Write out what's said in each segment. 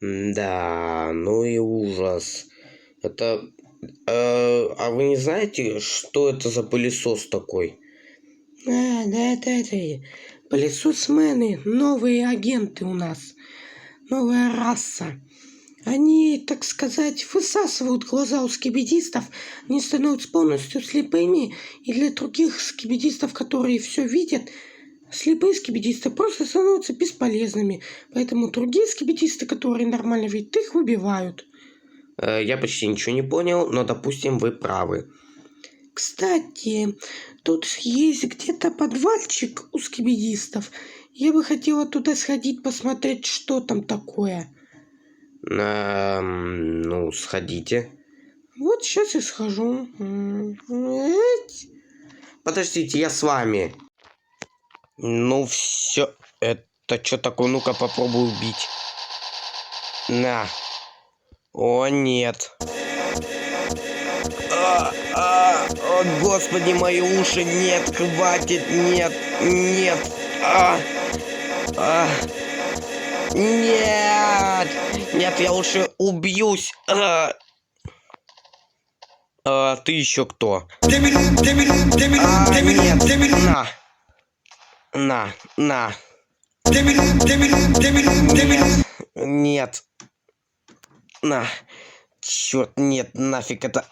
Да, ну и ужас. Это... а вы не знаете, что это за пылесос такой? Да, это пылесосмены, новые агенты у нас, новая раса. Они, так сказать, высасывают глаза у скибидистов, они становятся полностью слепыми, и для других скибидистов, которые все видят, слепые скибидисты просто становятся бесполезными. Поэтому другие скибидисты, которые нормально видят, их выбивают. Я почти ничего не понял, но, допустим, вы правы. Кстати, тут есть где-то подвальчик у скибидистов. Я бы хотела туда сходить, посмотреть, что там такое. Ну, сходите. Вот сейчас и схожу. Подождите, я с вами. Ну все, это что такое? Ну-ка попробуй убить. На. О, нет. О, господи, мои уши, нет, хватит, нет, нет. Нет, нет, я лучше убьюсь. Ты еще кто? Нет, на. Нет. На. Черт, нет, нафиг это.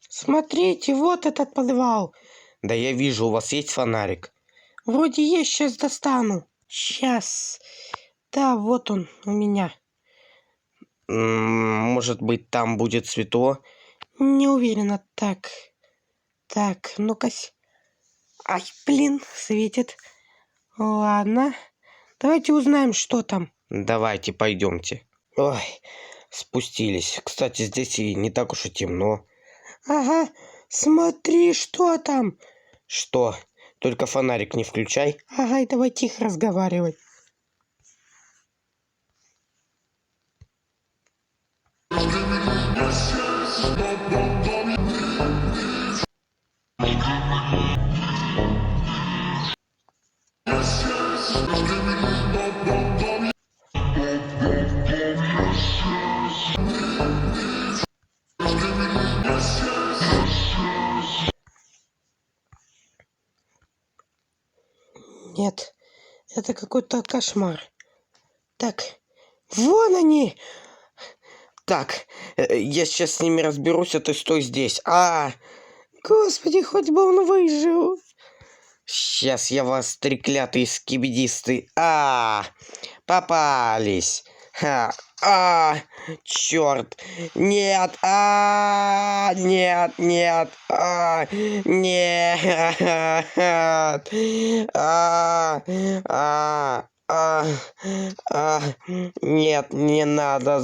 Смотрите, вот этот подвал. Да я вижу, у вас есть фонарик? Вроде есть, сейчас достану. Сейчас. Да, вот он у меня. Может быть, там будет светло? Не уверена. Так, ну-ка. Ай, блин, светит. Ладно. Давайте узнаем, что там. Давайте, пойдемте. Ой, спустились. Кстати, здесь и не так уж и темно. Ага, смотри, что там. Что? Только фонарик не включай. Ага, и давай тихо разговаривать. Нет, это какой-то кошмар. Так, вон они! Так, я сейчас с ними разберусь, а ты стой здесь. Господи, хоть бы он выжил. Сейчас я вас, треклятые скибидисты. Попались. Черт. Нет. Нет. Нет. Нет, не надо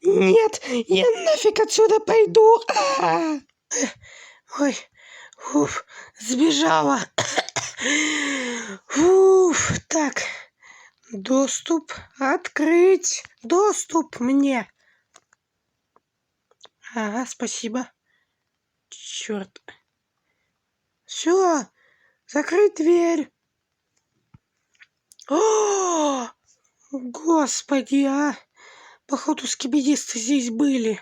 Нет, я нафиг отсюда пойду. Ой, сбежала. Так, доступ открыть. Доступ мне. Ага, спасибо. Черт. Все, закрыть дверь. О, господи, Походу, скибидисты здесь были.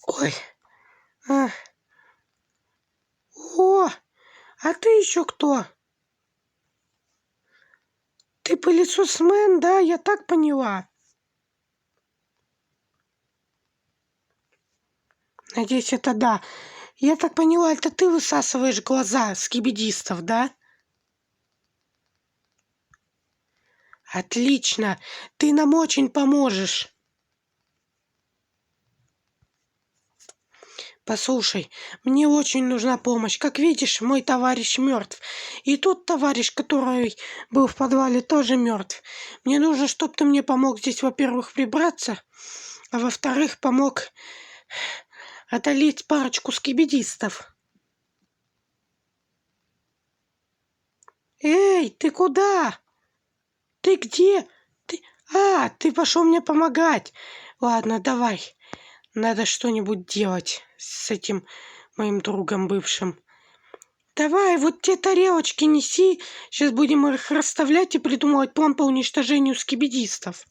Ой. О, а ты еще кто? Ты пылесосмен, да? Я так поняла. Надеюсь, это да. Я так поняла, это ты высасываешь глаза скибидистов, да? Отлично, ты нам очень поможешь. Послушай, мне очень нужна помощь. Как видишь, мой товарищ мертв. И тот товарищ, который был в подвале, тоже мертв. Мне нужно, чтобы ты мне помог здесь, во-первых, прибраться, а во-вторых, помог одолеть парочку скибидистов. Эй, ты куда? Ты где? Ты пошел мне помогать. Ладно, давай. Надо что-нибудь делать с этим моим другом бывшим. Давай, вот те тарелочки неси. Сейчас будем их расставлять и придумывать план по уничтожению скибидистов.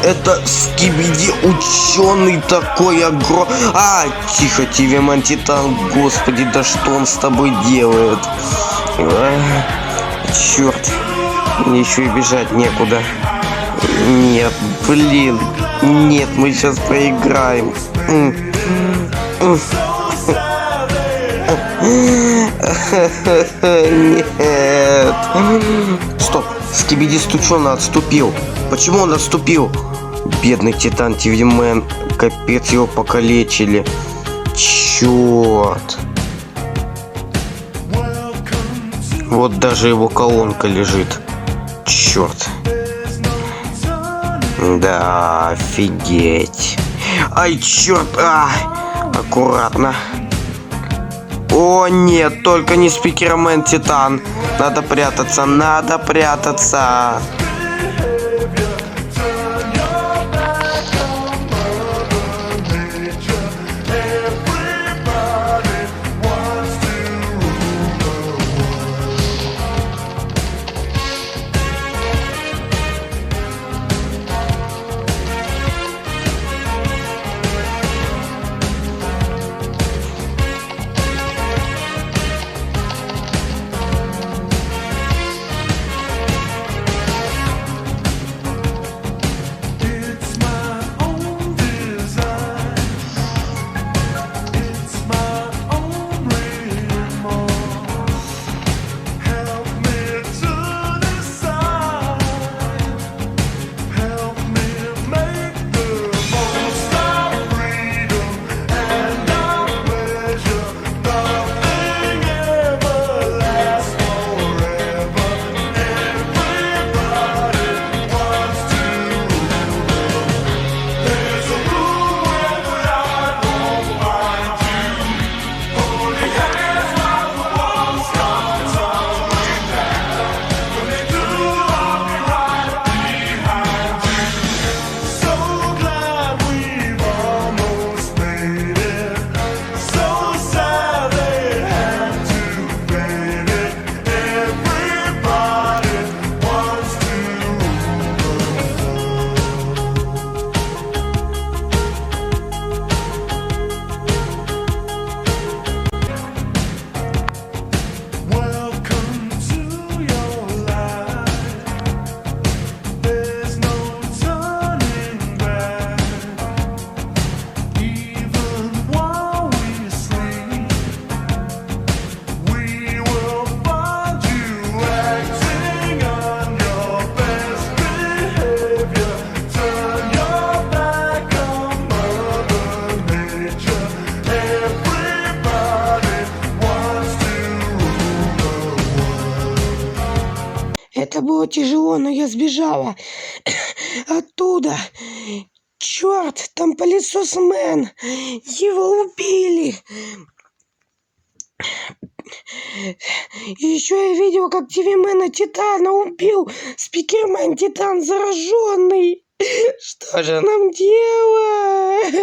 Это скибиди ученый такой огромный. Тихо, Тивиман Титан, господи, да что он с тобой делает? Черт, мне еще и бежать некуда. Нет, блин, нет, мы сейчас проиграем. Нет. Стоп, скибиди стучёно отступил. Почему он отступил? Бедный Титан Тивимен, капец, его покалечили. Черт. Вот даже его колонка лежит. Черт. Да, офигеть. Ай, черт. Аккуратно. О, нет, только не спикермен Титан. Надо прятаться, надо прятаться. было тяжело, но я сбежала оттуда. Черт, там пылесосмен. Его убили. И еще я видел, как ТВ-мена Титана убил Спикермен Титан зараженный. Что же нам делать?